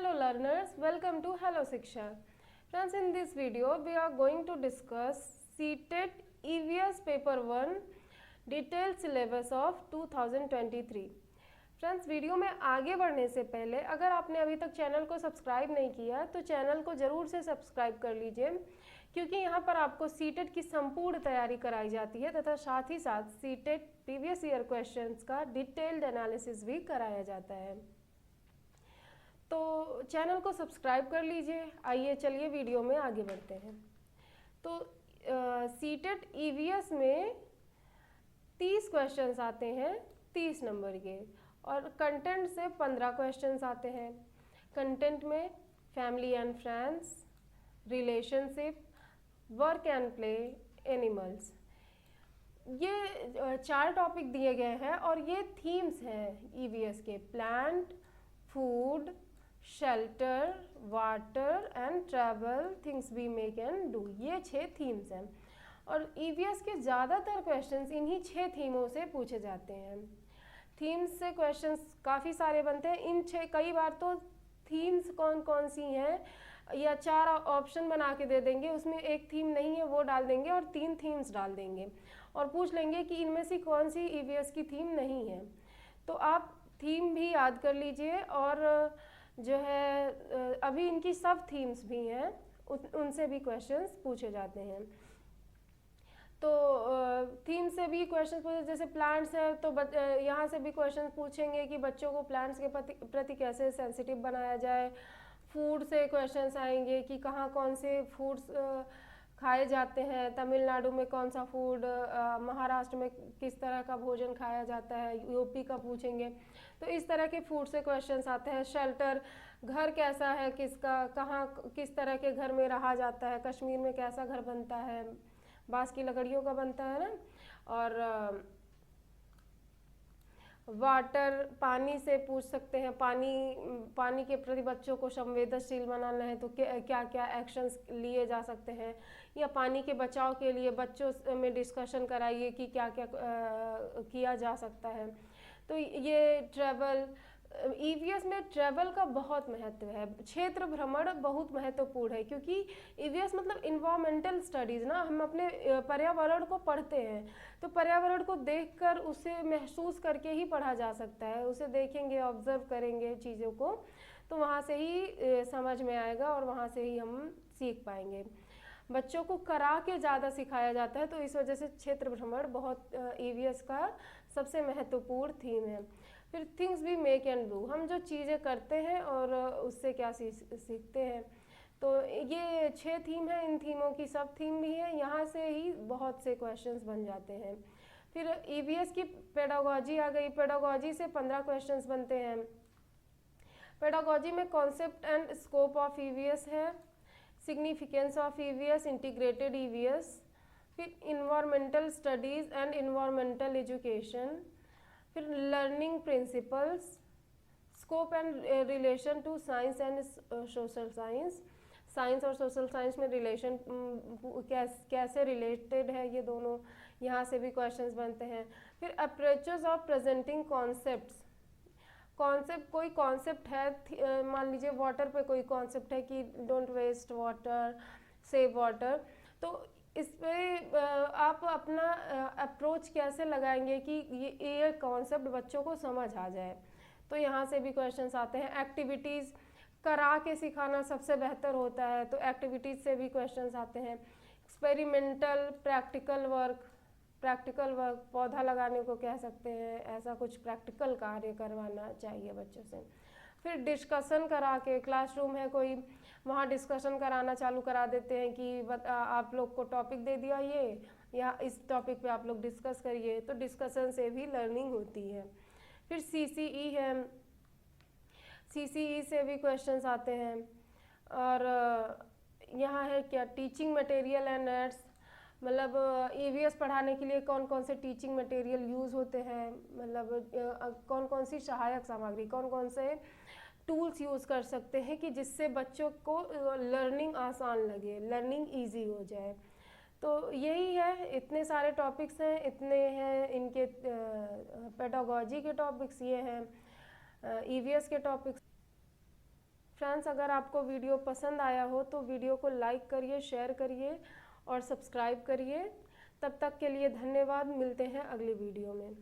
Hello learners, welcome to Hello Shiksha. Friends, in this video we are going to discuss CTET EVS paper 1 detailed syllabus of 2023. Friends, video में आगे बढ़ने से पहले अगर आपने अभी तक चैनल को सब्सक्राइब नहीं किया तो चैनल को ज़रूर से सब्सक्राइब कर लीजिए, क्योंकि यहाँ पर आपको सीटेट की संपूर्ण तैयारी कराई जाती है तथा साथ ही साथ सीटेट प्रीवियस ईयर क्वेश्चंस का डिटेल्ड एनालिसिस भी कराया जाता है। तो चैनल को सब्सक्राइब कर लीजिए। आइए चलिए वीडियो में आगे बढ़ते हैं। तो सीटेट ईवीएस में 30 क्वेश्चंस आते हैं 30 नंबर के, और कंटेंट से 15 क्वेश्चंस आते हैं। कंटेंट में family and friends, relationship, work and play, animals, ये 4 टॉपिक दिए गए हैं और ये थीम्स हैं ईवीएस के। Plant, food, shelter, water and travel, things we make and do, ये 6 थीम्स हैं। और ईवीएस के ज़्यादातर क्वेश्चंस इन्हीं 6 थीमों से पूछे जाते हैं। थीम्स से क्वेश्चंस काफ़ी सारे बनते हैं। इन 6 कई बार तो थीम्स कौन कौन सी हैं या 4 ऑप्शन बना के दे देंगे, उसमें एक थीम नहीं है वो डाल देंगे और 3 थीम्स डाल देंगे और पूछ लेंगे कि इनमें से कौन सी ईवीएस की थीम नहीं है। तो आप थीम भी याद कर लीजिए, और जो है अभी इनकी सब थीम्स भी हैं, उनसे भी क्वेश्चंस पूछे जाते हैं। तो थीम से भी क्वेश्चन पूछे, जैसे प्लांट्स है तो यहाँ से भी क्वेश्चन पूछेंगे कि बच्चों को प्लांट्स के प्रति कैसे सेंसिटिव बनाया जाए। फूड से क्वेश्चंस आएंगे कि कहाँ कौन से फूड्स खाए जाते हैं, तमिलनाडु में कौन सा फूड, महाराष्ट्र में किस तरह का भोजन खाया जाता है, यूपी का पूछेंगे। तो इस तरह के फूड से क्वेश्चंस आते हैं। शेल्टर, घर कैसा है, किसका, कहाँ किस तरह के घर में रहा जाता है, कश्मीर में कैसा घर बनता है, बांस की लकड़ियों का बनता है ना। और वाटर, पानी से पूछ सकते हैं, पानी के प्रति बच्चों को संवेदनशील बनाना है तो क्या क्या एक्शंस लिए जा सकते हैं, या पानी के बचाव के लिए बच्चों में डिस्कशन कराइए कि क्या क्या किया जा सकता है। तो ये ट्रैवल, ईवीएस में ट्रैवल का बहुत महत्व है। क्षेत्र भ्रमण बहुत महत्वपूर्ण है, क्योंकि ईवीएस मतलब इन्वायरमेंटल स्टडीज़ ना, हम अपने पर्यावरण को पढ़ते हैं तो पर्यावरण को देखकर उसे महसूस करके ही पढ़ा जा सकता है। उसे देखेंगे, ऑब्जर्व करेंगे चीज़ों को, तो वहाँ से ही समझ में आएगा और वहाँ से ही हम सीख पाएंगे। बच्चों को करा के ज़्यादा सिखाया जाता है, तो इस वजह से क्षेत्र भ्रमण बहुत ईवीएस का सबसे महत्वपूर्ण थीम है। फिर things we make and do, हम जो चीज़ें करते हैं और उससे क्या सीखते हैं। तो ये 6 थीम है, इन थीमों की सब थीम भी है, यहाँ से ही बहुत से क्वेश्चंस बन जाते हैं। फिर ईवीएस की पेडागोजी आ गई। पेडागोजी से 15 क्वेश्चंस बनते हैं। पेडागोजी में concept and scope of EVS है, significance of EVS, integrated EVS, फिर environmental studies and environmental education, फिर learning principles, scope and relation to science and social science. Science और सोशल साइंस में relation कैसे related है ये दोनों, यहाँ से भी क्वेश्चंस बनते हैं। फिर approaches of presenting concepts, concept, कोई कॉन्सेप्ट है, मान लीजिए वाटर पे कोई कॉन्सेप्ट है कि don't waste water, save water, तो इस पे आप अपना अप्रोच कैसे लगाएंगे कि ये कॉन्सेप्ट बच्चों को समझ आ जाए। तो यहाँ से भी क्वेश्चंस आते हैं। एक्टिविटीज़ करा के सिखाना सबसे बेहतर होता है, तो एक्टिविटीज़ से भी क्वेश्चंस आते हैं। एक्सपेरिमेंटल, प्रैक्टिकल वर्क, पौधा लगाने को कह सकते हैं, ऐसा कुछ प्रैक्टिकल कार्य करवाना चाहिए बच्चों से। फिर डिस्कशन करा के, क्लासरूम है कोई, वहाँ डिस्कशन कराना चालू करा देते हैं कि आप लोग को टॉपिक दे दिया ये, या इस टॉपिक पे आप लोग डिस्कस करिए, तो डिस्कशन से भी लर्निंग होती है। फिर सीसीई है, सीसीई से भी क्वेश्चंस आते हैं। और यहाँ है क्या, टीचिंग मटेरियल एंड एड्स, मतलब ईवीएस पढ़ाने के लिए कौन कौन से टीचिंग मटेरियल यूज़ होते हैं, मतलब कौन कौन सी सहायक सामग्री, कौन कौन से टूल्स यूज़ कर सकते हैं कि जिससे बच्चों को लर्निंग आसान लगे, लर्निंग इजी हो जाए। तो यही है, इतने सारे टॉपिक्स हैं, इतने हैं इनके पेडागोजी के टॉपिक्स, ये हैं ईवीएस के टॉपिक्स। फ्रेंड्स, अगर आपको वीडियो पसंद आया हो तो वीडियो को लाइक करिए, शेयर करिए और सब्सक्राइब करिए। तब तक के लिए धन्यवाद। मिलते हैं अगली वीडियो में।